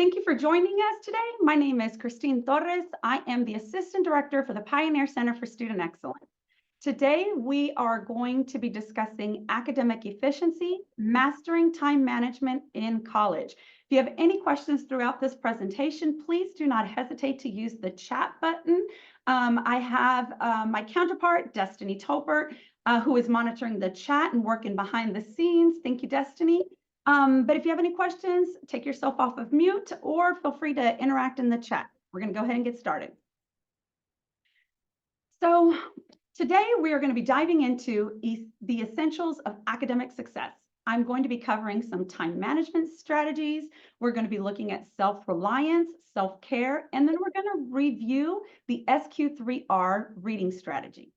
Thank you for joining us today. My name is Christine Torres. I am the Assistant Director for the Pioneer Center for Student Excellence. Today, we are going to be discussing academic efficiency, mastering time management in college. If you have any questions throughout this presentation, please do not hesitate to use the chat button. I have my counterpart, Destiny Tolbert, who is monitoring the chat and working behind the scenes. Thank you, Destiny. But if you have any questions, take yourself off of mute or feel free to interact in the chat. We're going to go ahead and get started. So today we are going to be diving into the essentials of academic success. I'm going to be covering some time management strategies. We're going to be looking at self-reliance, self-care, and then we're going to review the SQ3R reading strategy.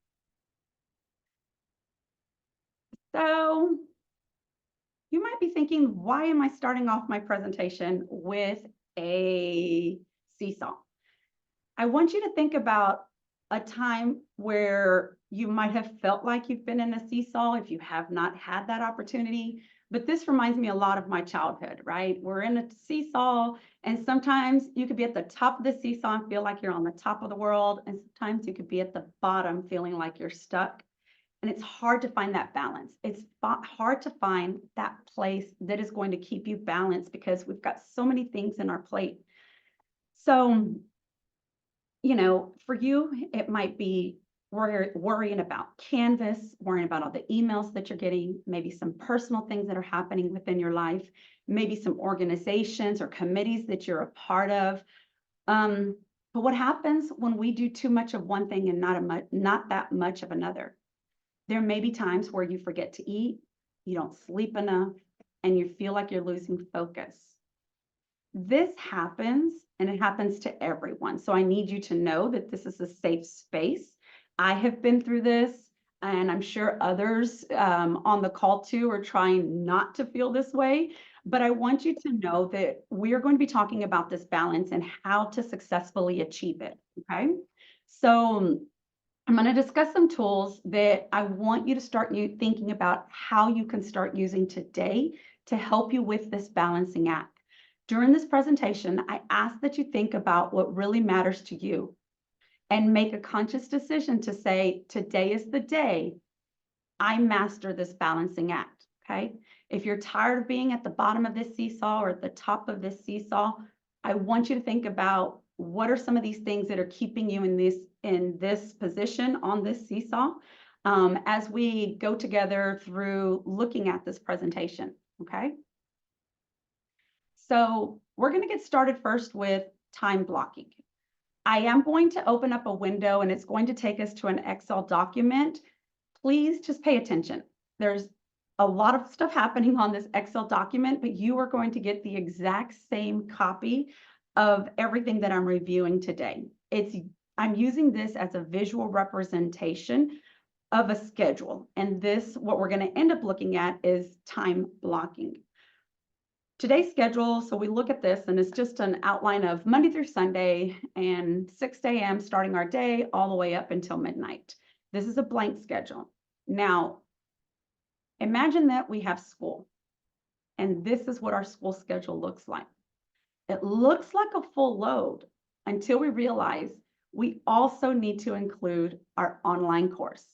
So you might be thinking, why am I starting off my presentation with a seesaw? I want you to think about a time where you might have felt like you've been in a seesaw if you have not had that opportunity. But this reminds me a lot of my childhood, right? We're in a seesaw, and sometimes you could be at the top of the seesaw and feel like you're on the top of the world, and sometimes you could be at the bottom feeling like you're stuck. And it's hard to find that balance. It's hard to find that place that is going to keep you balanced because we've got so many things in our plate. So, you know, for you, it might be worrying about Canvas, worrying about all the emails that you're getting, maybe some personal things that are happening within your life, maybe some organizations or committees that you're a part of. But what happens when we do too much of one thing and not that much of another? There may be times where you forget to eat, you don't sleep enough, and you feel like you're losing focus. This happens, and it happens to everyone. So I need you to know that this is a safe space. I have been through this, and I'm sure others on the call too are trying not to feel this way. But I want you to know that we are going to be talking about this balance and how to successfully achieve it, okay? So I'm going to discuss some tools that I want you to start thinking about how you can start using today to help you with this balancing act. During this presentation, I ask that you think about what really matters to you and make a conscious decision to say, today is the day I master this balancing act, okay? If you're tired of being at the bottom of this seesaw or at the top of this seesaw, I want you to think about what are some of these things that are keeping you in this position on this seesaw as we go together through looking at this presentation, okay? So we're going to get started first with time blocking. I am going to open up a window and it's going to take us to an Excel document. Please just pay attention. There's a lot of stuff happening on this Excel document, but you are going to get the exact same copy of everything that I'm reviewing today. I'm using this as a visual representation of a schedule. And this, what we're going to end up looking at is time blocking. Today's schedule, so we look at this and it's just an outline of Monday through Sunday and 6 a.m. starting our day all the way up until midnight. This is a blank schedule. Now, imagine that we have school and this is what our school schedule looks like. It looks like a full load until we realize we also need to include our online course.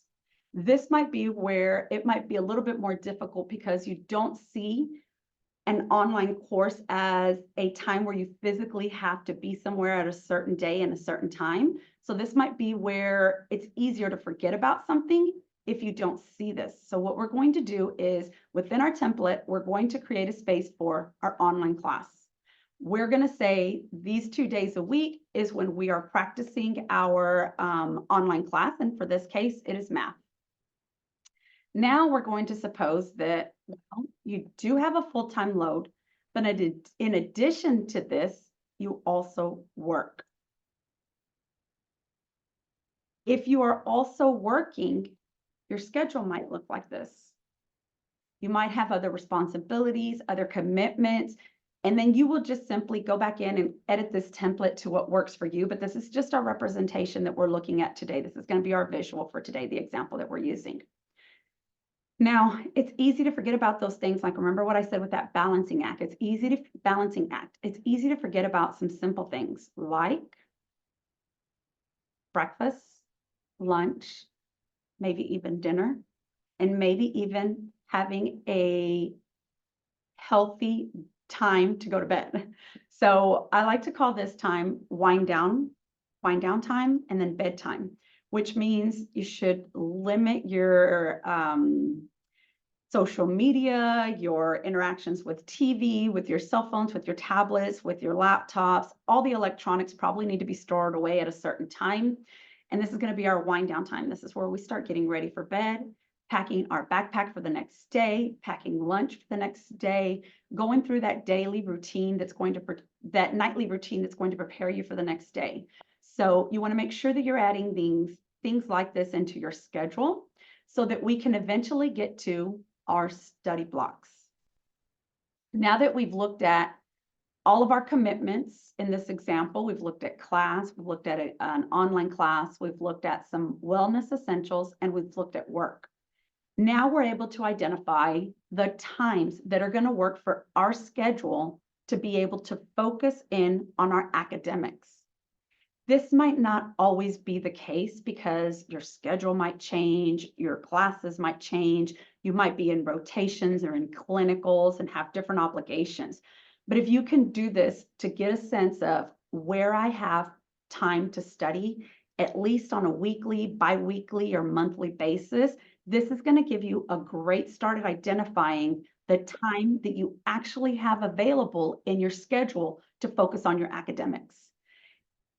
This might be where it might be a little bit more difficult because you don't see an online course as a time where you physically have to be somewhere at a certain day and a certain time. So this might be where it's easier to forget about something if you don't see this. So what we're going to do is within our template, we're going to create a space for our online class. We're going to say these 2 days a week is when we are practicing our online class. And for this case, it is math. Now we're going to suppose that you do have a full-time load, but in addition to this, you also work. If you are also working, your schedule might look like this. You might have other responsibilities, other commitments, and then you will just simply go back in and edit this template to what works for you. But this is just our representation that we're looking at today. This is going to be our visual for today, the example that we're using. Now, it's easy to forget about those things. Like, remember what I said with that balancing act. It's easy to forget about some simple things like breakfast, lunch, maybe even dinner, and maybe even having a healthy time to go to bed. So I like to call this time wind down time, and then bedtime, which means you should limit your social media, your interactions with TV, with your cell phones, with your tablets, with your laptops. All the electronics probably need to be stored away at a certain time. And this is going to be our wind down time. This is where we start getting ready for bed, packing our backpack for the next day, packing lunch for the next day, going through that daily routine that nightly routine that's going to prepare you for the next day. So you want to make sure that you're adding things like this into your schedule so that we can eventually get to our study blocks. Now that we've looked at all of our commitments in this example, we've looked at class, we've looked at an online class, we've looked at some wellness essentials, and we've looked at work. Now we're able to identify the times that are going to work for our schedule to be able to focus in on our academics. This might not always be the case because your schedule might change, your classes might change, you might be in rotations or in clinicals and have different obligations. But if you can do this to get a sense of where I have time to study, at least on a weekly, bi-weekly, or monthly basis, this is going to give you a great start at identifying the time that you actually have available in your schedule to focus on your academics.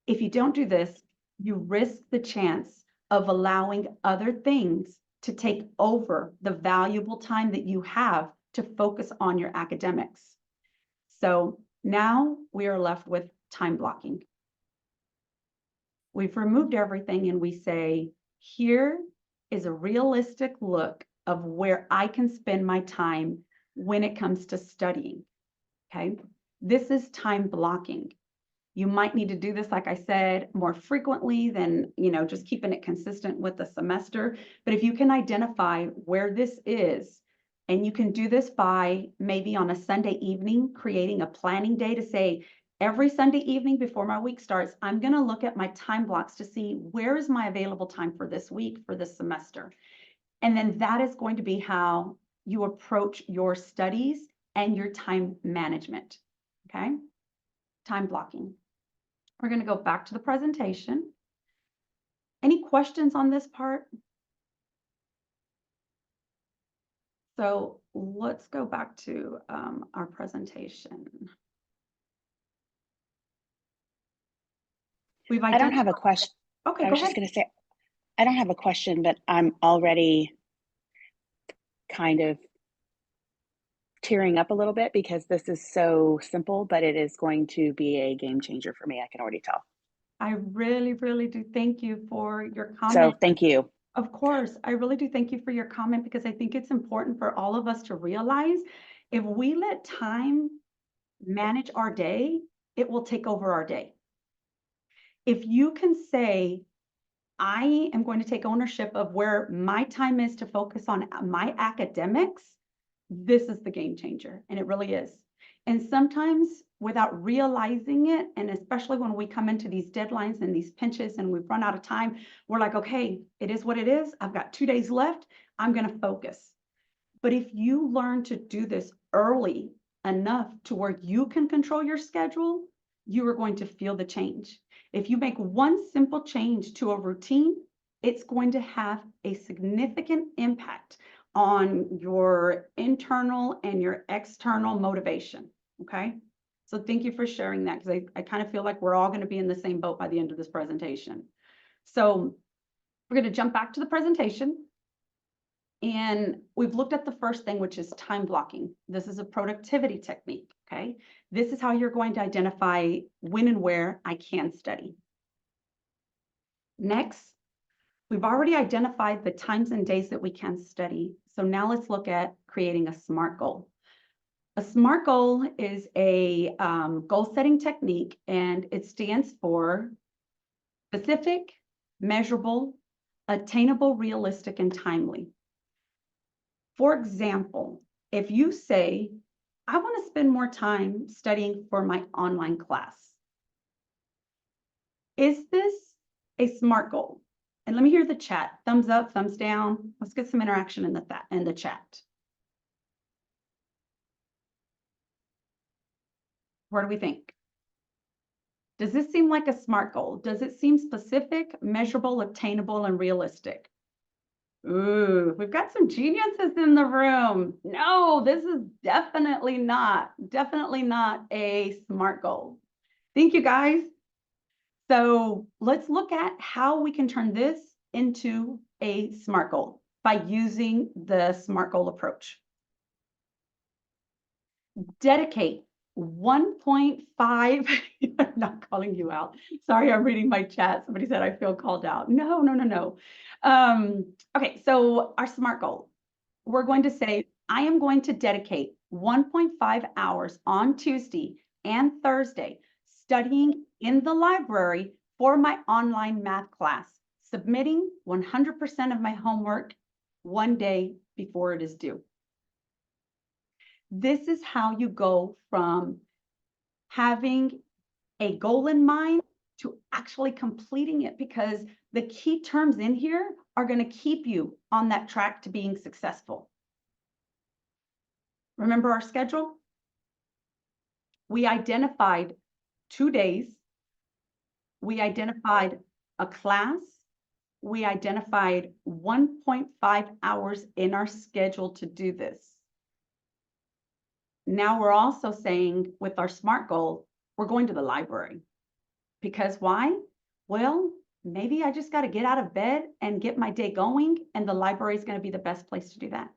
If you don't do this, you risk the chance of allowing other things to take over the valuable time that you have to focus on your academics. So now we are left with time blocking. We've removed everything and we say, here is a realistic look of where I can spend my time when it comes to studying, okay? This is time blocking. You might need to do this, like I said, more frequently than, just keeping it consistent with the semester. But if you can identify where this is, and you can do this by maybe on a Sunday evening, creating a planning day to say, every Sunday evening before my week starts, I'm going to look at my time blocks to see where is my available time for this week, for this semester. And then that is going to be how you approach your studies and your time management, okay? Time blocking. We're going to go back to the presentation. Any questions on this part? So let's go back to our presentation. I don't have a question. Okay, I was just going to say, I don't have a question, but I'm already kind of tearing up a little bit because this is so simple, but it is going to be a game changer for me. I can already tell. I really, really do thank you for your comment. So thank you. Of course, I really do thank you for your comment because I think it's important for all of us to realize if we let time manage our day, it will take over our day. If you can say, I am going to take ownership of where my time is to focus on my academics, this is the game changer, and it really is. And sometimes without realizing it, and especially when we come into these deadlines and these pinches and we've run out of time, we're like, okay, it is what it is. I've got 2 days left. I'm going to focus. But if you learn to do this early enough to where you can control your schedule, you are going to feel the change. If you make one simple change to a routine, it's going to have a significant impact on your internal and your external motivation, okay? So thank you for sharing that because I kind of feel like we're all going to be in the same boat by the end of this presentation. So we're going to jump back to the presentation. And we've looked at the first thing, which is time blocking. This is a productivity technique, okay? This is how you're going to identify when and where I can study. Next, we've already identified the times and days that we can study. So now let's look at creating a SMART goal. A SMART goal is a goal-setting technique, and it stands for specific, measurable, attainable, realistic, and timely. For example, if you say, I want to spend more time studying for my online class, is this a SMART goal? And let me hear the chat. Thumbs up, thumbs down. Let's get some interaction in the chat. What do we think? Does this seem like a SMART goal? Does it seem specific, measurable, obtainable, and realistic? Ooh, we've got some geniuses in the room. No, this is definitely not a SMART goal. Thank you, guys. So let's look at how we can turn this into a SMART goal by using the SMART goal approach. Dedicate 1.5, I'm not calling you out. Sorry, I'm reading my chat. Somebody said I feel called out. No. Okay, so our SMART goal, we're going to say, I am going to dedicate 1.5 hours on Tuesday and Thursday studying in the library for my online math class, submitting 100% of my homework one day before it is due. This is how you go from having a goal in mind to actually completing it, because the key terms in here are going to keep you on that track to being successful. Remember our schedule? We identified 2 days. We identified a class. We identified 1.5 hours in our schedule to do this. Now we're also saying with our SMART goal, we're going to the library. Because why? Well, maybe I just got to get out of bed and get my day going, and the library is going to be the best place to do that.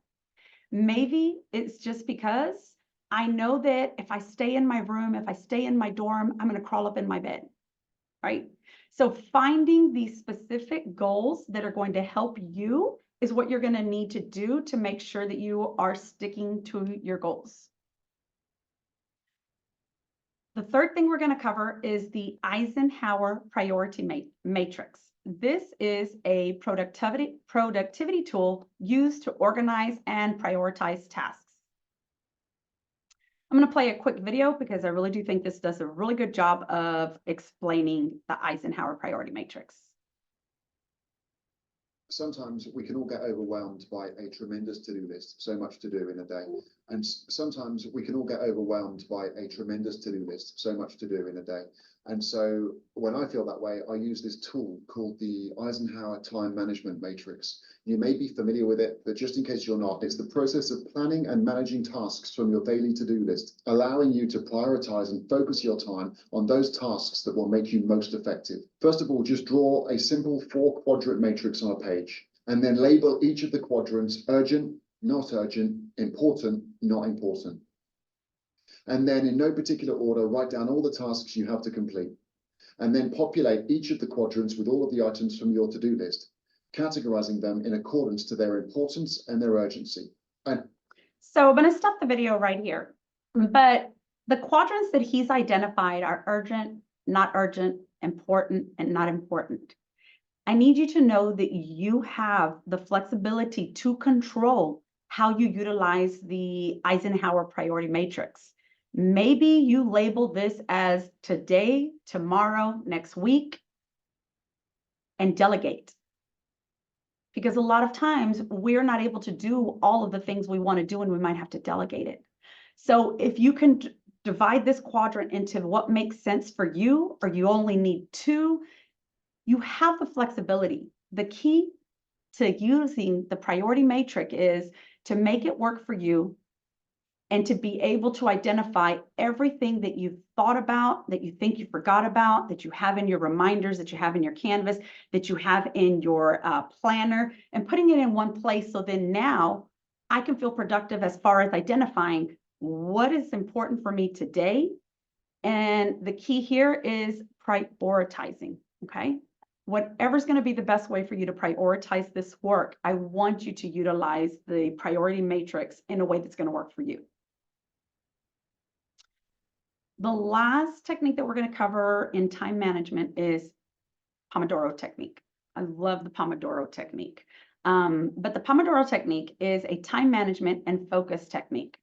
Maybe it's just because I know that if I stay in my room, if I stay in my dorm, I'm going to crawl up in my bed, right? So finding these specific goals that are going to help you is what you're going to need to do to make sure that you are sticking to your goals. The third thing we're going to cover is the Eisenhower priority matrix. This is a productivity tool used to organize and prioritize tasks. I'm going to play a quick video because I really do think this does a really good job of explaining the Eisenhower priority matrix. Sometimes we can all get overwhelmed by a tremendous to-do list, so much to do in a day. And sometimes we can all get overwhelmed by a tremendous to-do list, so much to do in a day. And so when I feel that way, I use this tool called the Eisenhower time management matrix. You may be familiar with it, but just in case you're not, it's the process of planning and managing tasks from your daily to-do list, allowing you to prioritize and focus your time on those tasks that will make you most effective. First of all, just draw a simple 4-quadrant matrix on a page, and then label each of the quadrants urgent, not urgent, important, not important. And then in no particular order, write down all the tasks you have to complete, and then populate each of the quadrants with all of the items from your to-do list, categorizing them in accordance to their importance and their urgency. So I'm going to stop the video right here, but the quadrants that he's identified are urgent, not urgent, important, and not important. I need you to know that you have the flexibility to control how you utilize the Eisenhower priority matrix. Maybe you label this as today, tomorrow, next week, and delegate. Because a lot of times we're not able to do all of the things we want to do, and we might have to delegate it. So if you can divide this quadrant into what makes sense for you, or you only need 2, you have the flexibility. The key to using the priority matrix is to make it work for you, and to be able to identify everything that you've thought about, that you think you forgot about, that you have in your reminders, that you have in your Canvas, that you have in your planner, and putting it in one place. So then now I can feel productive as far as identifying what is important for me today. And the key here is prioritizing, okay? Whatever's going to be the best way for you to prioritize this work, I want you to utilize the priority matrix in a way that's going to work for you. The last technique that we're going to cover in time management is Pomodoro technique. I love the Pomodoro technique. But the Pomodoro technique is a time management and focus technique.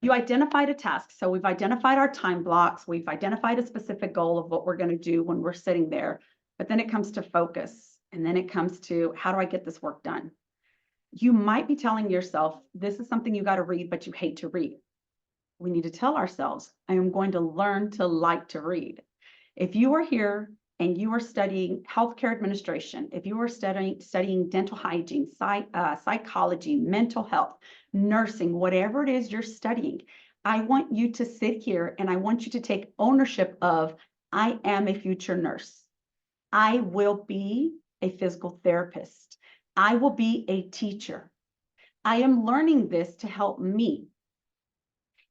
You identified a task. So we've identified our time blocks. We've identified a specific goal of what we're going to do when we're sitting there. But then it comes to focus. And then it comes to, how do I get this work done? You might be telling yourself, this is something you got to read, but you hate to read. We need to tell ourselves, I am going to learn to like to read. If you are here and you are studying healthcare administration, if you are studying dental hygiene, psychology, mental health, nursing, whatever it is you're studying, I want you to sit here and I want you to take ownership of, I am a future nurse. I will be a physical therapist. I will be a teacher. I am learning this to help me.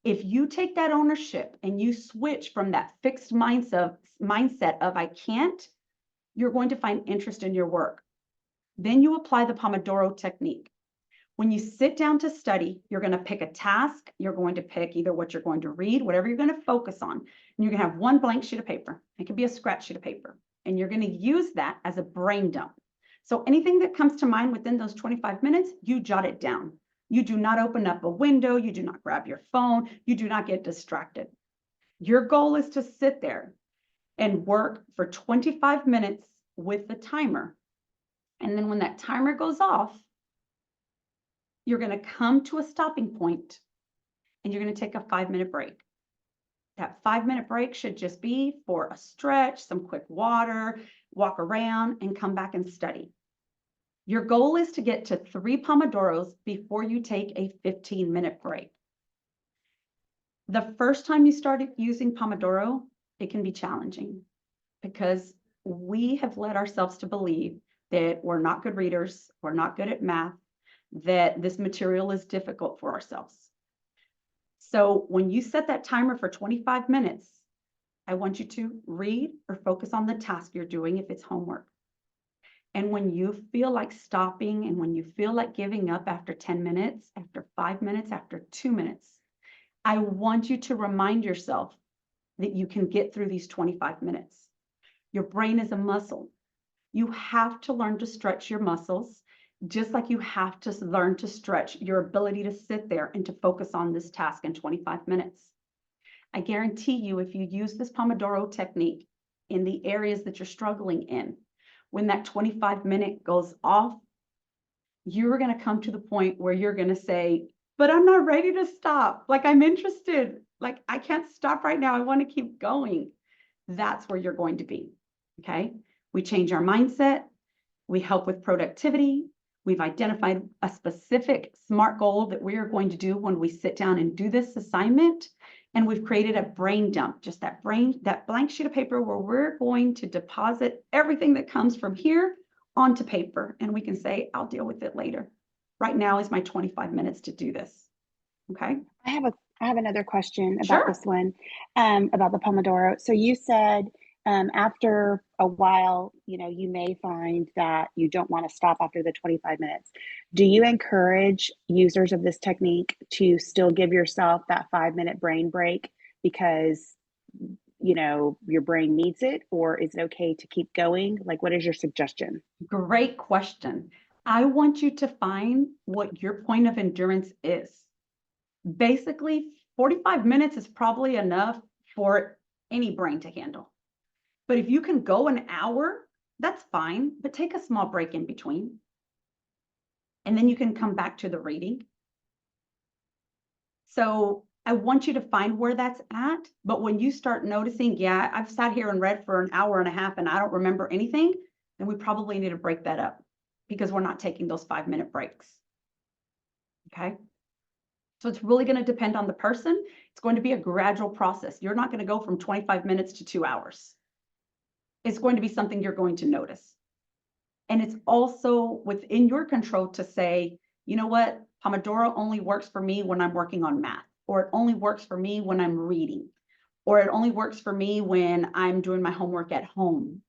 If you take that ownership and you switch from that fixed mindset of I can't, you're going to find interest in your work. Then you apply the Pomodoro technique. When you sit down to study, you're going to pick a task. You're going to pick either what you're going to read, whatever you're going to focus on. And you're going to have one blank sheet of paper. It could be a scratch sheet of paper. And you're going to use that as a brain dump. So anything that comes to mind within those 25 minutes, you jot it down. You do not open up a window. You do not grab your phone. You do not get distracted. Your goal is to sit there and work for 25 minutes with the timer. And then when that timer goes off, you're going to come to a stopping point and you're going to take a 5-minute break. That 5-minute break should just be for a stretch, some quick water, walk around, and come back and study. Your goal is to get to 3 Pomodoros before you take a 15-minute break. The first time you started using Pomodoro, it can be challenging because we have led ourselves to believe that we're not good readers, we're not good at math, that this material is difficult for ourselves. So when you set that timer for 25 minutes, I want you to read or focus on the task you're doing if it's homework. And when you feel like stopping and when you feel like giving up after 10 minutes, after 5 minutes, after 2 minutes, I want you to remind yourself that you can get through these 25 minutes. Your brain is a muscle. You have to learn to stretch your muscles, just like you have to learn to stretch your ability to sit there and to focus on this task in 25 minutes. I guarantee you, if you use this Pomodoro technique in the areas that you're struggling in, when that 25-minute goes off, you're going to come to the point where you're going to say, but I'm not ready to stop. Like, I'm interested. Like, I can't stop right now. I want to keep going. That's where you're going to be. Okay. We change our mindset. We help with productivity. We've identified a specific SMART goal that we are going to do when we sit down and do this assignment. And we've created a brain dump, just that blank sheet of paper where we're going to deposit everything that comes from here onto paper. And we can say, I'll deal with it later. Right now is my 25 minutes to do this. Okay. I have another question Sure. about this one, about the Pomodoro. So you said after a while, you may find that you don't want to stop after the 25 minutes. Do you encourage users of this technique to still give yourself that 5-minute brain break because, your brain needs it, or is it okay to keep going? Like, what is your suggestion? Great question. I want you to find what your point of endurance is. Basically, 45 minutes is probably enough for any brain to handle. But if you can go an hour, that's fine, but take a small break in between. And then you can come back to the reading. So I want you to find where that's at. But when you start noticing, yeah, I've sat here and read for an hour and a half and I don't remember anything, then we probably need to break that up because we're not taking those 5-minute breaks. Okay. So it's really going to depend on the person. It's going to be a gradual process. You're not going to go from 25 minutes to 2 hours. It's going to be something you're going to notice. And it's also within your control to say, you know what, Pomodoro only works for me when I'm working on math, or it only works for me when I'm reading, or it only works for me when I'm doing my homework at home.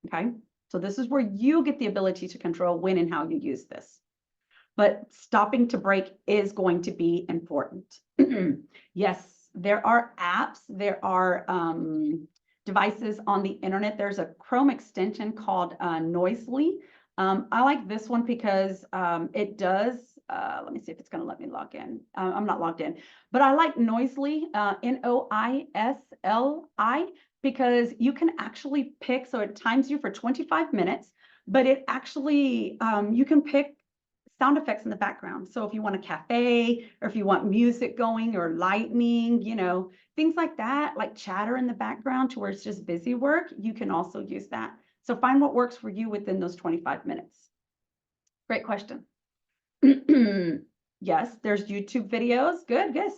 Okay. So this is where you get the ability to control when and how you use this. But stopping to break is going to be important. Yes, there are apps, there are devices on the internet. There's a Chrome extension called Noisely. I like this one because it does, let me see if it's going to let me log in. I'm not logged in, but I like Noisely, Noisli, because you can actually pick, so it times you for 25 minutes, but it actually, you can pick sound effects in the background. So if you want a cafe, or if you want music going or lightning, things like that, like chatter in the background to where it's just busy work, you can also use that. So find what works for you within those 25 minutes. Great question. Yes, there's YouTube videos. Good, yes.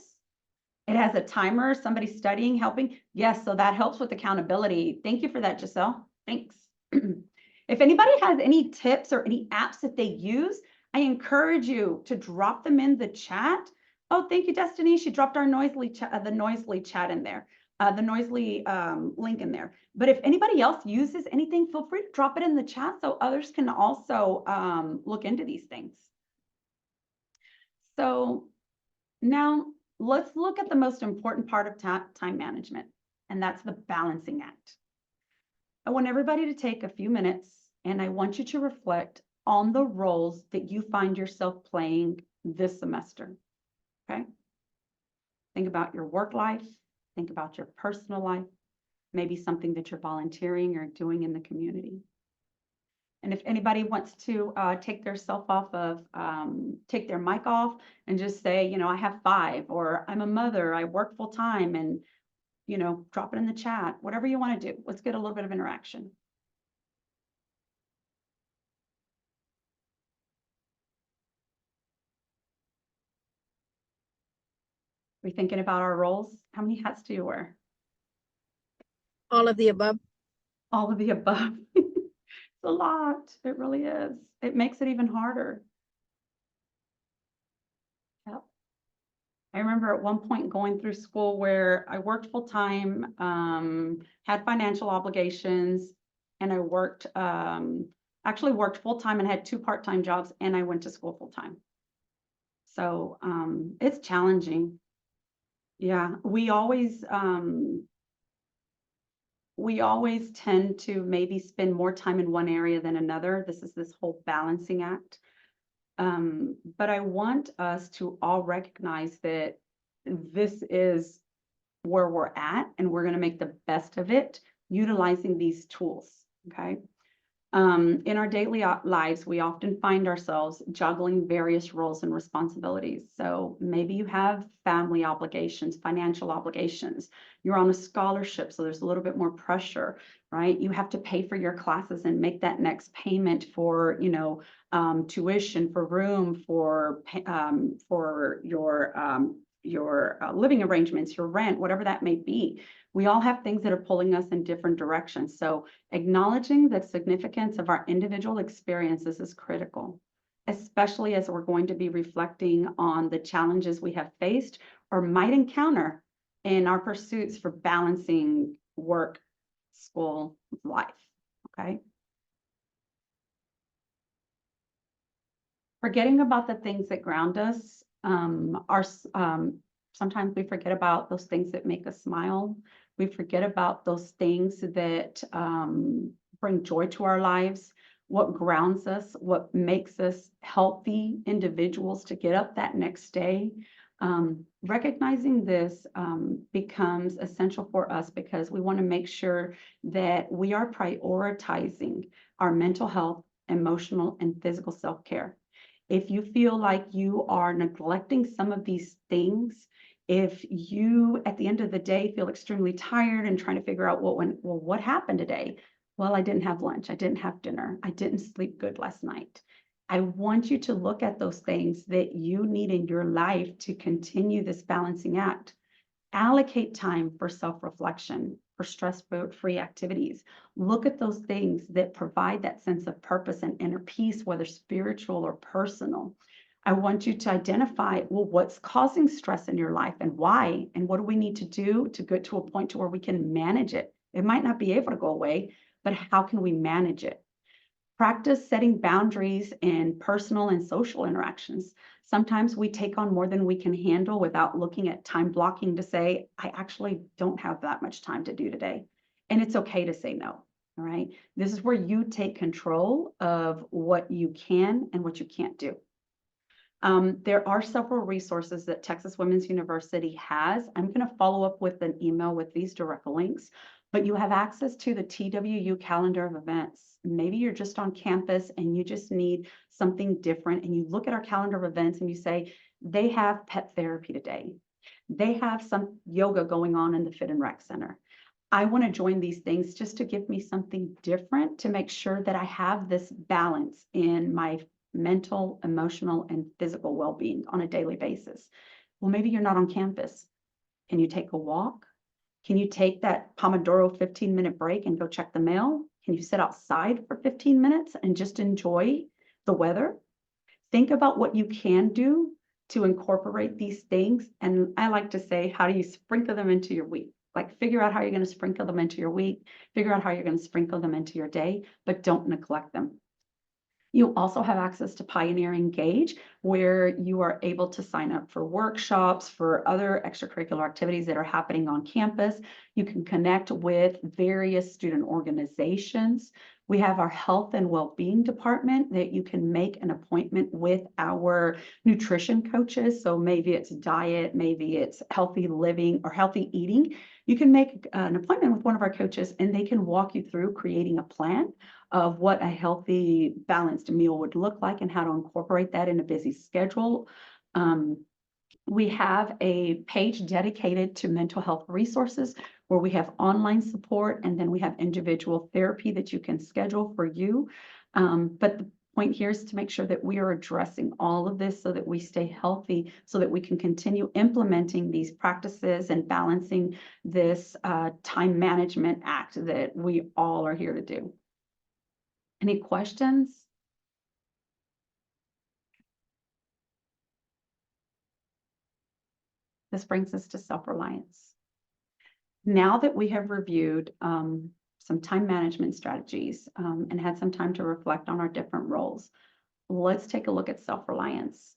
It has a timer, somebody studying, helping. Yes, so that helps with accountability. Thank you for that, Giselle. Thanks. If anybody has any tips or any apps that they use, I encourage you to drop them in the chat. Oh, thank you, Destiny. She dropped our Noisely chat, the Noisely chat in there, the Noisely link in there. But if anybody else uses anything, feel free to drop it in the chat so others can also look into these things. So now let's look at the most important part of time management, and that's the balancing act. I want everybody to take a few minutes, and I want you to reflect on the roles that you find yourself playing this semester, okay? Think about your work life, think about your personal life, maybe something that you're volunteering or doing in the community. And if anybody wants to take their mic off and just say, I have 5, or I'm a mother, I work full time, and, drop it in the chat, whatever you want to do. Let's get a little bit of interaction. We thinking about our roles? How many hats do you wear? All of the above. All of the above. It's a lot. It really is. It makes it even harder. Yep. I remember at one point going through school where I worked full time, had financial obligations, and I worked, actually worked full time and had 2 part-time jobs, and I went to school full time. So it's challenging. Yeah, we always tend to maybe spend more time in one area than another. This is this whole balancing act. But I want us to all recognize that this is where we're at, and we're going to make the best of it utilizing these tools, okay? In our daily lives, we often find ourselves juggling various roles and responsibilities. So maybe you have family obligations, financial obligations. You're on a scholarship, so there's a little bit more pressure, right? You have to pay for your classes and make that next payment for, tuition, for room, for your living arrangements, your rent, whatever that may be. We all have things that are pulling us in different directions. So acknowledging the significance of our individual experiences is critical, especially as we're going to be reflecting on the challenges we have faced or might encounter in our pursuits for balancing work, school, life, okay? Forgetting about the things that ground us sometimes we forget about those things that make us smile. We forget about those things that bring joy to our lives, what grounds us, what makes us healthy individuals to get up that next day. Recognizing this becomes essential for us because we want to make sure that we are prioritizing our mental health, emotional, and physical self-care. If you feel like you are neglecting some of these things, if you, at the end of the day, feel extremely tired and trying to figure out what happened today? Well, I didn't have lunch. I didn't have dinner. I didn't sleep good last night. I want you to look at those things that you need in your life to continue this balancing act. Allocate time for self-reflection, for stress-free activities. Look at those things that provide that sense of purpose and inner peace, whether spiritual or personal. I want you to identify, well, what's causing stress in your life and why, and what do we need to do to get to a point to where we can manage it? It might not be able to go away, but how can we manage it? Practice setting boundaries in personal and social interactions. Sometimes we take on more than we can handle without looking at time blocking to say, I actually don't have that much time to do today. And it's okay to say no, All right. This is where you take control of what you can and what you can't do. There are several resources that Texas Women's University has. I'm going to follow up with an email with these direct links, but you have access to the TWU calendar of events. Maybe you're just on campus and you just need something different, and you look at our calendar of events and you say, they have pet therapy today. They have some yoga going on in the Fit and Rec Center. I want to join these things just to give me something different to make sure that I have this balance in my mental, emotional, and physical well-being on a daily basis. Well, maybe you're not on campus. Can you take a walk? Can you take that Pomodoro 15-minute break and go check the mail? Can you sit outside for 15 minutes and just enjoy the weather? Think about what you can do to incorporate these things. And I like to say, how do you sprinkle them into your week? Like, figure out how you're going to sprinkle them into your week, figure out how you're going to sprinkle them into your day, but don't neglect them. You also have access to Pioneer Engage, where you are able to sign up for workshops, for other extracurricular activities that are happening on campus. You can connect with various student organizations. We have our health and well-being department that you can make an appointment with our nutrition coaches. So maybe it's diet, maybe it's healthy living or healthy eating. You can make an appointment with one of our coaches and they can walk you through creating a plan of what a healthy, balanced meal would look like and how to incorporate that in a busy schedule. We have a page dedicated to mental health resources where we have online support, and then we have individual therapy that you can schedule for you. But the point here is to make sure that we are addressing all of this so that we stay healthy, so that we can continue implementing these practices and balancing this time management act that we all are here to do. Any questions? This brings us to self-reliance. Now that we have reviewed some time management strategies and had some time to reflect on our different roles, let's take a look at self-reliance.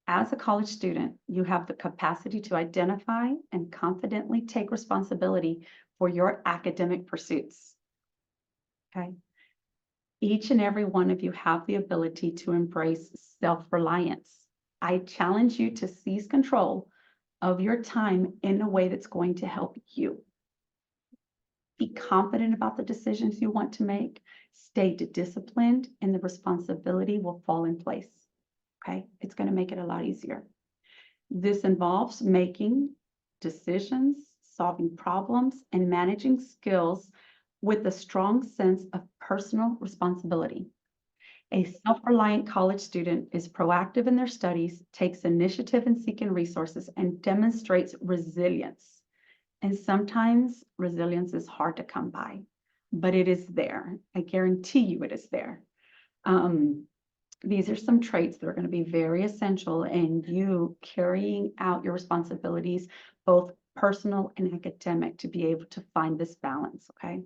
As a college student, you have the capacity to identify and confidently take responsibility for your academic pursuits. Okay. Each and every one of you have the ability to embrace self-reliance. I challenge you to seize control of your time in a way that's going to help you. Be confident about the decisions you want to make. Stay disciplined, and the responsibility will fall in place. Okay, it's going to make it a lot easier. This involves making decisions, solving problems, and managing skills with a strong sense of personal responsibility. A self-reliant college student is proactive in their studies, takes initiative in seeking resources, and demonstrates resilience. And sometimes resilience is hard to come by, but it is there. I guarantee you it is there. These are some traits that are going to be very essential in you carrying out your responsibilities, both personal and academic, to be able to find this balance, okay?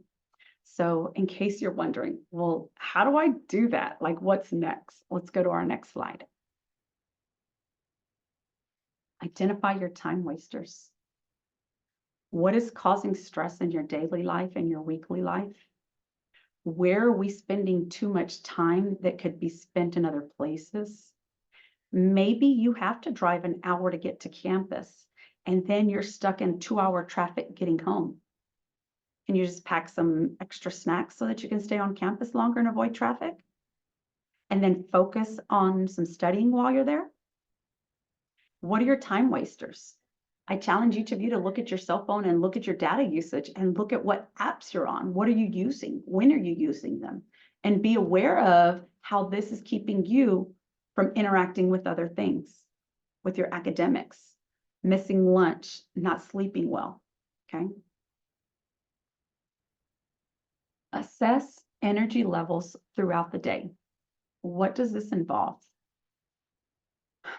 So in case you're wondering, well, how do I do that? Like, what's next? Let's go to our next slide. Identify your time wasters. What is causing stress in your daily life and your weekly life? Where are we spending too much time that could be spent in other places? Maybe you have to drive an hour to get to campus, and then you're stuck in 2-hour traffic getting home. Can you just pack some extra snacks so that you can stay on campus longer and avoid traffic? And then focus on some studying while you're there? What are your time wasters? I challenge each of you to look at your cell phone and look at your data usage and look at what apps you're on. What are you using? When are you using them? And be aware of how this is keeping you from interacting with other things, with your academics, missing lunch, not sleeping well, okay? Assess energy levels throughout the day. What does this involve?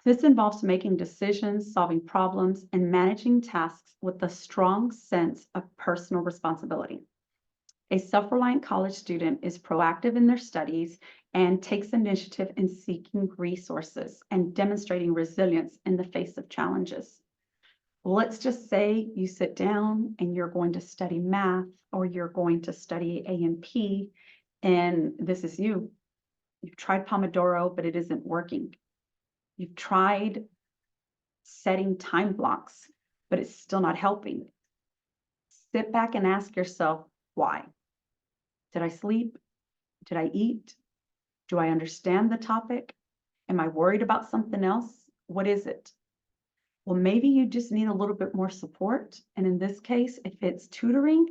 This involves making decisions, solving problems, and managing tasks with a strong sense of personal responsibility. A self-reliant college student is proactive in their studies and takes initiative in seeking resources and demonstrating resilience in the face of challenges. Let's just say you sit down and you're going to study math or you're going to study A&P, and this is you. You've tried Pomodoro, but it isn't working. You've tried setting time blocks, but it's still not helping. Sit back and ask yourself, why? Did I sleep? Did I eat? Do I understand the topic? Am I worried about something else? What is it? Well, maybe you just need a little bit more support. And in this case, if it's tutoring,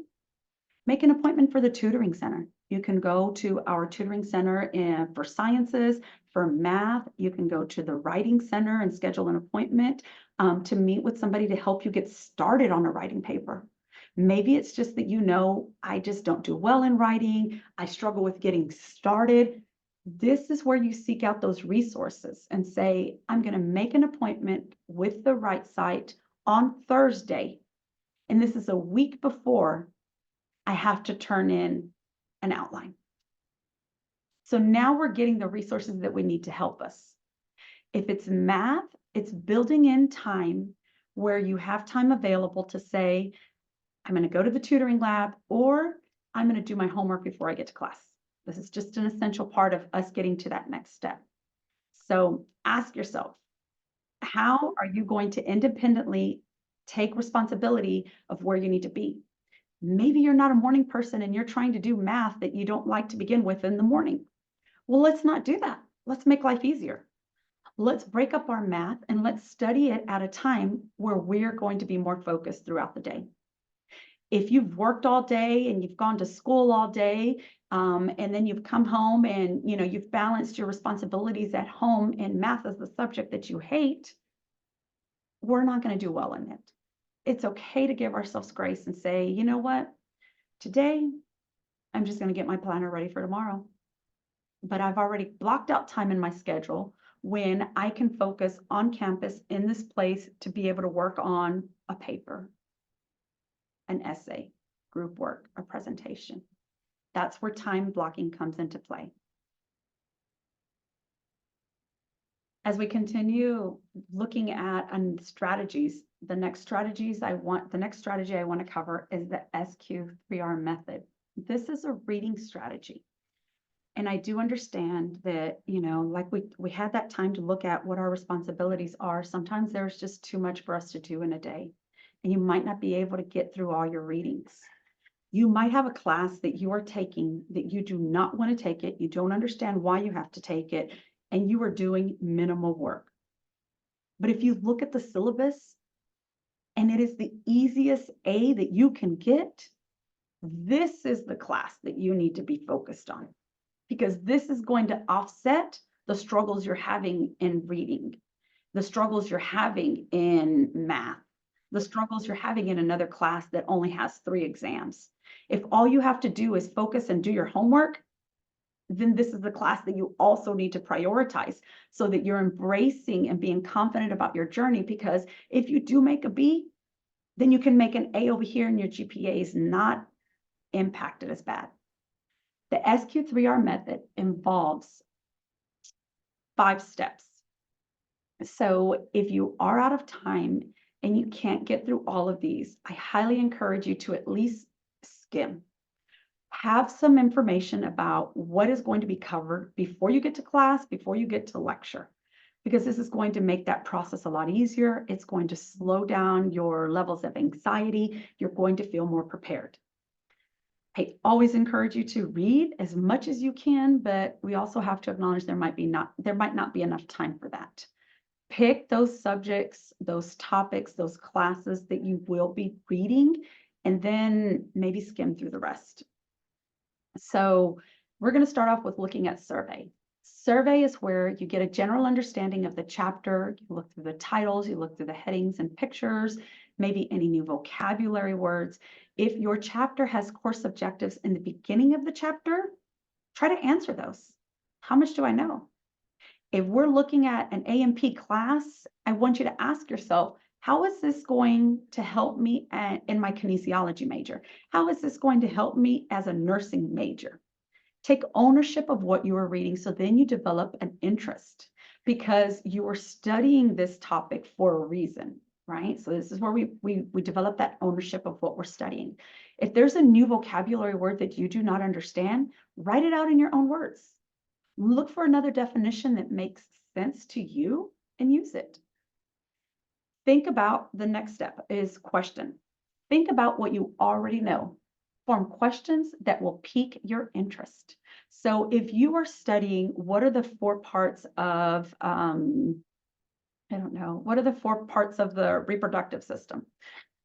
make an appointment for the tutoring center. You can go to our tutoring center for sciences, for math. You can go to the writing center and schedule an appointment to meet with somebody to help you get started on a writing paper. Maybe it's just that I just don't do well in writing. I struggle with getting started. This is where you seek out those resources and say, I'm going to make an appointment with the right site on Thursday. And this is a week before I have to turn in an outline. So now we're getting the resources that we need to help us. If it's math, it's building in time where you have time available to say, I'm going to go to the tutoring lab, or I'm going to do my homework before I get to class. This is just an essential part of us getting to that next step. So ask yourself, how are you going to independently take responsibility of where you need to be? Maybe you're not a morning person and you're trying to do math that you don't like to begin with in the morning. Well, let's not do that. Let's make life easier. Let's break up our math and let's study it at a time where we're going to be more focused throughout the day. If you've worked all day and you've gone to school all day, and then you've come home and you've balanced your responsibilities at home and math is the subject that you hate, we're not going to do well in it. It's okay to give ourselves grace and say, you know what, today I'm just going to get my planner ready for tomorrow. But I've already blocked out time in my schedule when I can focus on campus in this place to be able to work on a paper, an essay, group work, a presentation. That's where time blocking comes into play. As we continue looking at strategies, the next strategy I want to cover is the SQ3R method. This is a reading strategy. And I do understand that, like we had that time to look at what our responsibilities are. Sometimes there's just too much for us to do in a day, and you might not be able to get through all your readings. You might have a class that you are taking that you do not want to take it. You don't understand why you have to take it, and you are doing minimal work. But if you look at the syllabus and it is the easiest A that you can get, this is the class that you need to be focused on, because this is going to offset the struggles you're having in reading, the struggles you're having in math, the struggles you're having in another class that only has 3 exams. If all you have to do is focus and do your homework, then this is the class that you also need to prioritize so that you're embracing and being confident about your journey. Because if you do make a B, then you can make an A over here and your GPA is not impacted as bad. The SQ3R method involves 5 steps. So if you are out of time and you can't get through all of these, I highly encourage you to at least skim. Have some information about what is going to be covered before you get to class, before you get to lecture, because this is going to make that process a lot easier. It's going to slow down your levels of anxiety. You're going to feel more prepared. I always encourage you to read as much as you can, but we also have to acknowledge there might not be enough time for that. Pick those subjects, those topics, those classes that you will be reading, and then maybe skim through the rest. So we're going to start off with looking at survey. Survey is where you get a general understanding of the chapter. You look through the titles, you look through the headings and pictures, maybe any new vocabulary words. If your chapter has course objectives in the beginning of the chapter, try to answer those. How much do I know? If we're looking at an A&P class, I want you to ask yourself, how is this going to help me in my kinesiology major? How is this going to help me as a nursing major? Take ownership of what you are reading so then you develop an interest, because you are studying this topic for a reason, right? So this is where we develop that ownership of what we're studying. If there's a new vocabulary word that you do not understand, write it out in your own words. Look for another definition that makes sense to you and use it. Think about the next step is question. Think about what you already know. Form questions that will pique your interest. So if you are studying, what are the four parts of, I don't know, what are the four parts of the reproductive system?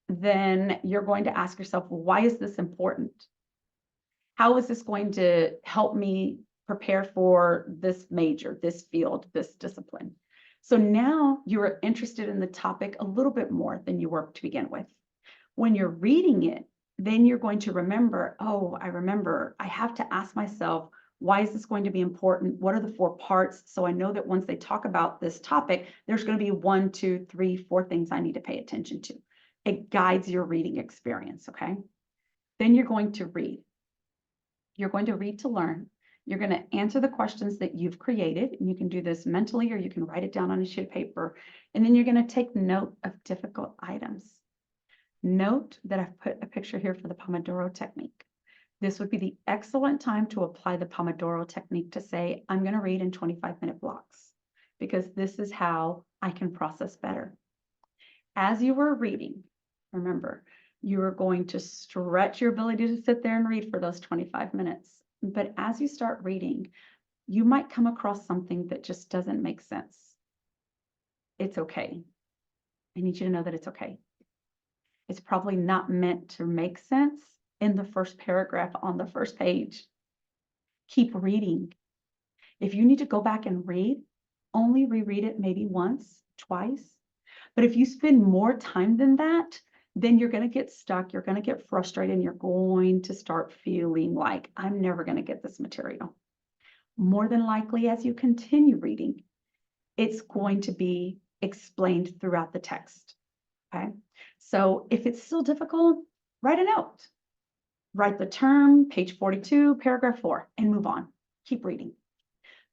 Then you're going to ask yourself, well, why is this important? How is this going to help me prepare for this major, this field, this discipline? So now you're interested in the topic a little bit more than you were to begin with. When you're reading it, then you're going to remember, oh, I remember, I have to ask myself, why is this going to be important? What are the four parts? So I know that once they talk about this topic, there's going to be 1, 2, 3, 4 things I need to pay attention to. It guides your reading experience, okay? Then you're going to read. You're going to read to learn. You're going to answer the questions that you've created. And you can do this mentally, or you can write it down on a sheet of paper. And then you're going to take note of difficult items. Note that I've put a picture here for the Pomodoro technique. This would be the excellent time to apply the Pomodoro technique to say, I'm going to read in 25-minute blocks, because this is how I can process better. As you were reading, remember, you are going to stretch your ability to sit there and read for those 25 minutes. But as you start reading, you might come across something that just doesn't make sense. It's okay. I need you to know that it's okay. It's probably not meant to make sense in the first paragraph on the first page. Keep reading. If you need to go back and read, only reread it maybe once, twice. But if you spend more time than that, then you're going to get stuck, you're going to get frustrated, and you're going to start feeling like, I'm never going to get this material. More than likely, as you continue reading, it's going to be explained throughout the text, okay? So if it's still difficult, write a note. Write the term, page 42, paragraph 4, and move on. Keep reading.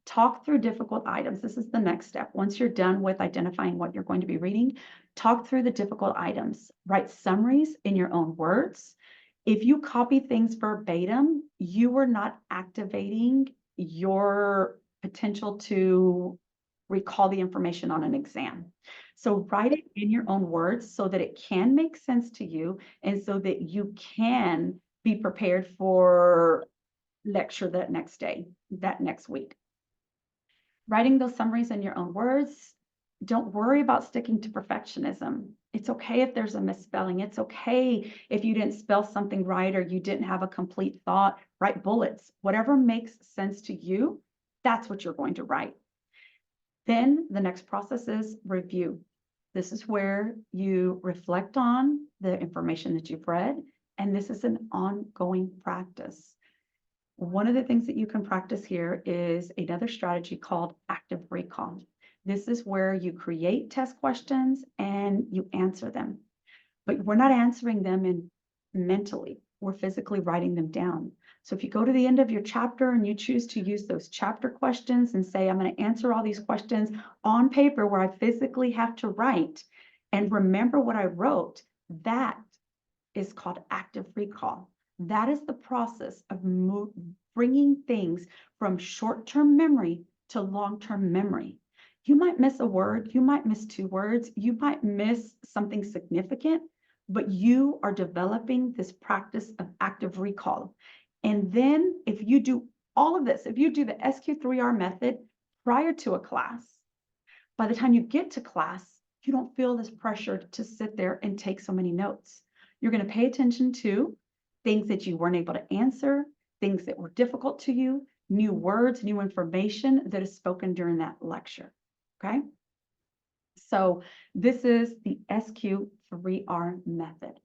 Talk through difficult items. This is the next step. Once you're done with identifying what you're going to be reading, talk through the difficult items. Write summaries in your own words. If you copy things verbatim, you are not activating your potential to recall the information on an exam. So write it in your own words so that it can make sense to you and so that you can be prepared for lecture that next day, that next week. Writing those summaries in your own words, don't worry about sticking to perfectionism. It's okay if there's a misspelling. It's okay if you didn't spell something right or you didn't have a complete thought. Write bullets. Whatever makes sense to you, that's what you're going to write. Then the next process is review. This is where you reflect on the information that you've read, and this is an ongoing practice. One of the things that you can practice here is another strategy called active recall. This is where you create test questions and you answer them. But we're not answering them mentally. We're physically writing them down. So if you go to the end of your chapter and you choose to use those chapter questions and say, I'm going to answer all these questions on paper where I physically have to write and remember what I wrote, that is called active recall. That is the process of bringing things from short-term memory to long-term memory. You might miss a word, you might miss 2 words, you might miss something significant, but you are developing this practice of active recall. And then if you do all of this, if you do the SQ3R method prior to a class, by the time you get to class, you don't feel this pressure to sit there and take so many notes. You're going to pay attention to things that you weren't able to answer, things that were difficult to you, new words, new information that is spoken during that lecture, okay? So this is the SQ3R method.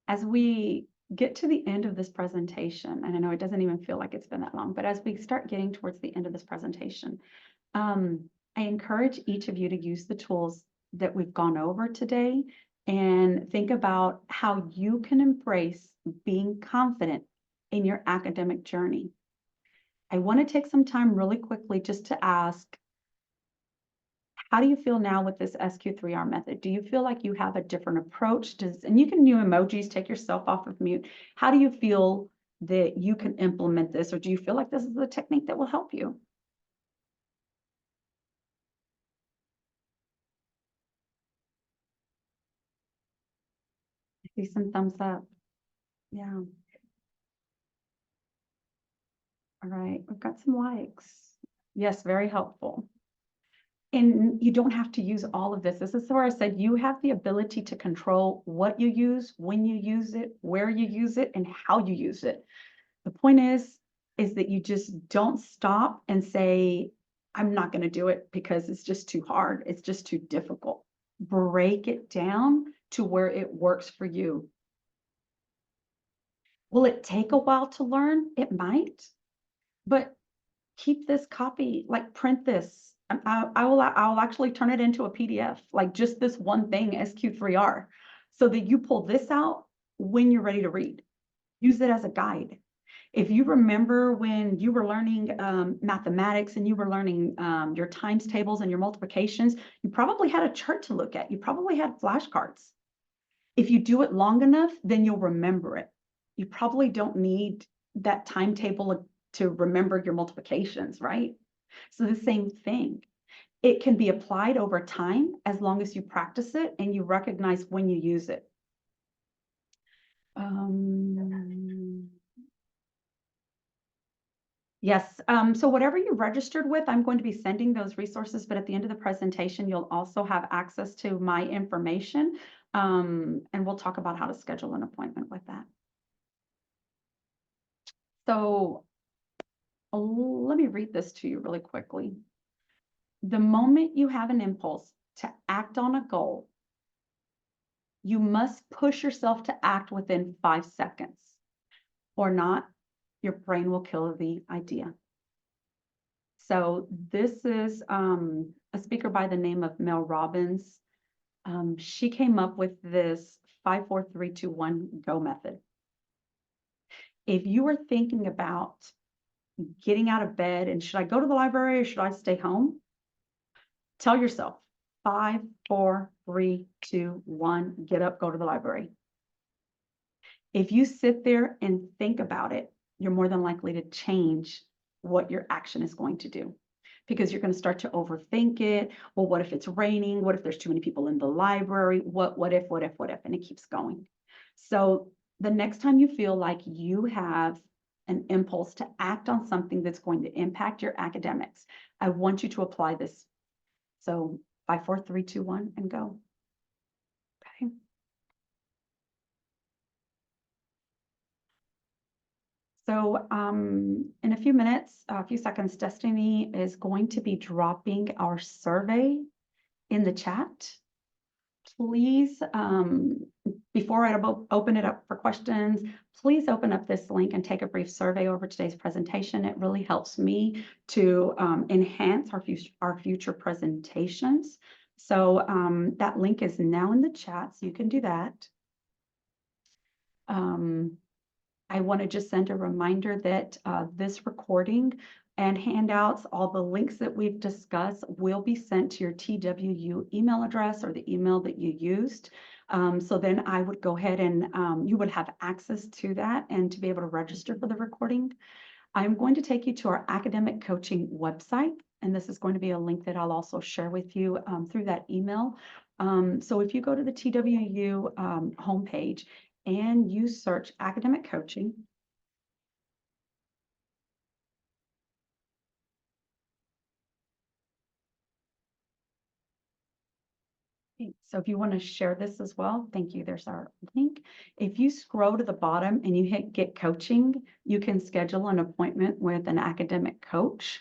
As we get to the end of this presentation, and I know it doesn't even feel like it's been that long, but as we start getting towards the end of this presentation, I encourage each of you to use the tools that we've gone over today and think about how you can embrace being confident in your academic journey. I want to take some time really quickly just to ask, How do you feel now with this SQ3R method? Do you feel like you have a different approach? And you can do emojis, take yourself off of mute. How do you feel that you can implement this, or do you feel like this is the technique that will help you? I see some thumbs up. Yeah. All right, we've got some likes. Yes, very helpful. And you don't have to use all of this. This is where I said you have the ability to control what you use, when you use it, where you use it, and how you use it. The point is that you just don't stop and say, I'm not going to do it because it's just too hard. It's just too difficult. Break it down to where it works for you. Will it take a while to learn? It might, but keep this copy, like print this. I'll actually turn it into a PDF, like just this one thing, SQ3R, so that you pull this out when you're ready to read. Use it as a guide. If you remember when you were learning mathematics and you were learning your times tables and your multiplications, you probably had a chart to look at. You probably had flashcards. If you do it long enough, then you'll remember it. You probably don't need that timetable to remember your multiplications, right? So the same thing. It can be applied over time as long as you practice it and you recognize when you use it. Yes, so whatever you registered with, I'm going to be sending those resources, but at the end of the presentation, you'll also have access to my information, and we'll talk about how to schedule an appointment with that. So let me read this to you really quickly. The moment you have an impulse to act on a goal, you must push yourself to act within 5 seconds, or not, your brain will kill the idea. So this is a speaker by the name of Mel Robbins. She came up with this 5, 4, 3, 2, 1 go method. If you are thinking about getting out of bed and should I go to the library or should I stay home? Tell yourself 5, 4, 3, 2, 1, get up, go to the library. If you sit there and think about it, you're more than likely to change what your action is going to do, because you're going to start to overthink it. Well, what if it's raining? What if there's too many people in the library? What if, and it keeps going. So the next time you feel like you have an impulse to act on something that's going to impact your academics, I want you to apply this. So 5, 4, 3, 2, 1, and go. Okay. So in a few minutes, a few seconds, Destiny is going to be dropping our survey in the chat. Please, before I open it up for questions, please open up this link and take a brief survey over today's presentation. It really helps me to enhance our future presentations. So that link is now in the chat, so you can do that. I want to just send a reminder that this recording and handouts, all the links that we've discussed will be sent to your TWU email address or the email that you used. So then I would go ahead and you would have access to that and to be able to register for the recording. I'm going to take you to our academic coaching website, and this is going to be a link that I'll also share with you through that email. So if you go to the TWU homepage, and you search academic coaching. So if you want to share this as well, thank you. There's our link. If you scroll to the bottom and you hit get coaching, you can schedule an appointment with an academic coach.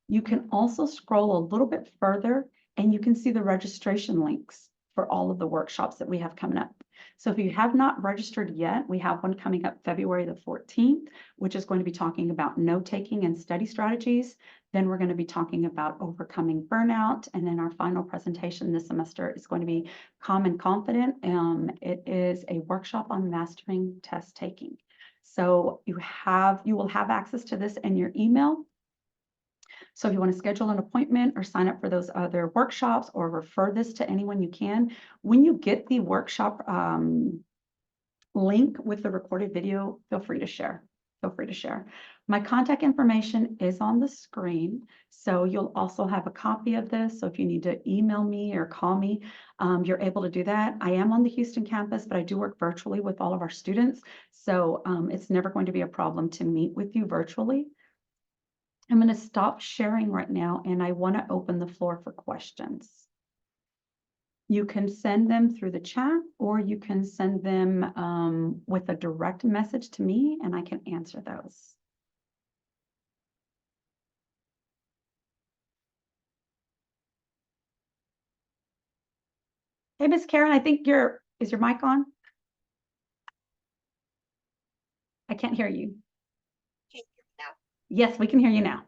You can also scroll a little bit further and you can see the registration links for all of the workshops that we have coming up. So if you have not registered yet, we have one coming up February the 14th, which is going to be talking about note-taking and study strategies. Then we're going to be talking about overcoming burnout. And then our final presentation this semester is going to be Calm and Confident. It is a workshop on mastering test taking. So you will have access to this in your email. So if you want to schedule an appointment or sign up for those other workshops or refer this to anyone you can, when you get the workshop link with the recorded video, feel free to share. Feel free to share. My contact information is on the screen, so you'll also have a copy of this. So if you need to email me or call me, you're able to do that. I am on the Houston campus, but I do work virtually with all of our students. So it's never going to be a problem to meet with you virtually. I'm going to stop sharing right now, and I want to open the floor for questions. You can send them through the chat, or you can send them with a direct message to me, and I can answer those. Hey, Miss Karen, I think is your mic on? I can't hear you. Can you hear me now? Yes, we can hear you now.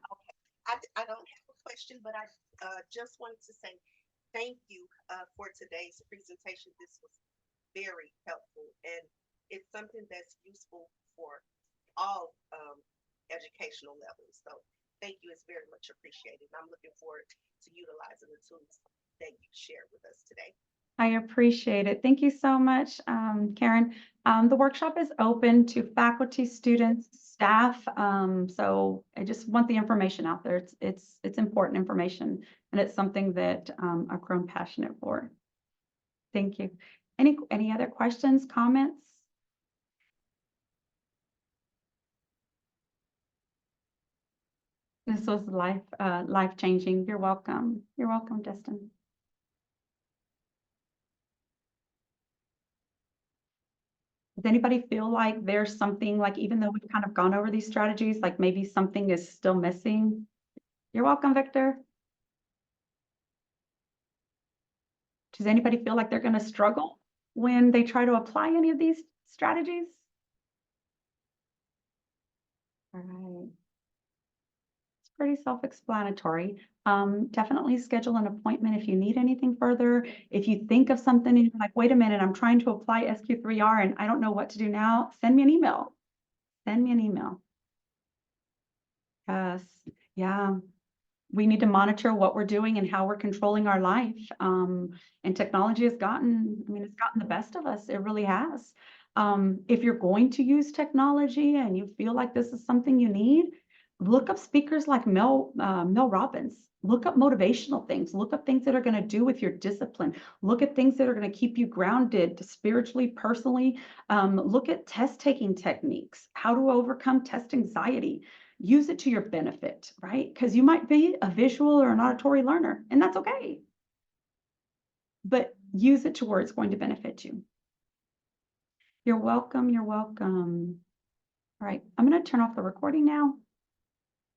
I don't have a question, but I just wanted to say thank you for today's presentation. This was very helpful, and it's something that's useful for all educational levels. So thank you. It's very much appreciated. I'm looking forward to utilizing the tools that you shared with us today. I appreciate it. Thank you so much, Karen. The workshop is open to faculty, students, staff. So I just want the information out there. It's important information, and it's something that I've grown passionate for. Thank you. Any other questions, comments? This was life-changing. You're welcome. You're welcome, Destin. Does anybody feel like there's something, like, even though we've kind of gone over these strategies, like maybe something is still missing? You're welcome, Victor. Does anybody feel like they're going to struggle when they try to apply any of these strategies? All right. It's pretty self-explanatory. Definitely schedule an appointment if you need anything further. If you think of something and you're like, wait a minute, I'm trying to apply SQ3R and I don't know what to do now, send me an email. Send me an email. Yes, yeah. We need to monitor what we're doing and how we're controlling our life. And technology has gotten, it's gotten the best of us. It really has. If you're going to use technology and you feel like this is something you need, look up speakers like Mel Robbins. Look up motivational things. Look up things that are going to do with your discipline. Look at things that are going to keep you grounded spiritually, personally. Look at test taking techniques, how to overcome test anxiety. Use it to your benefit, right? Because you might be a visual or an auditory learner, and that's okay. But use it to where it's going to benefit you. You're welcome. You're welcome. All right, I'm going to turn off the recording now.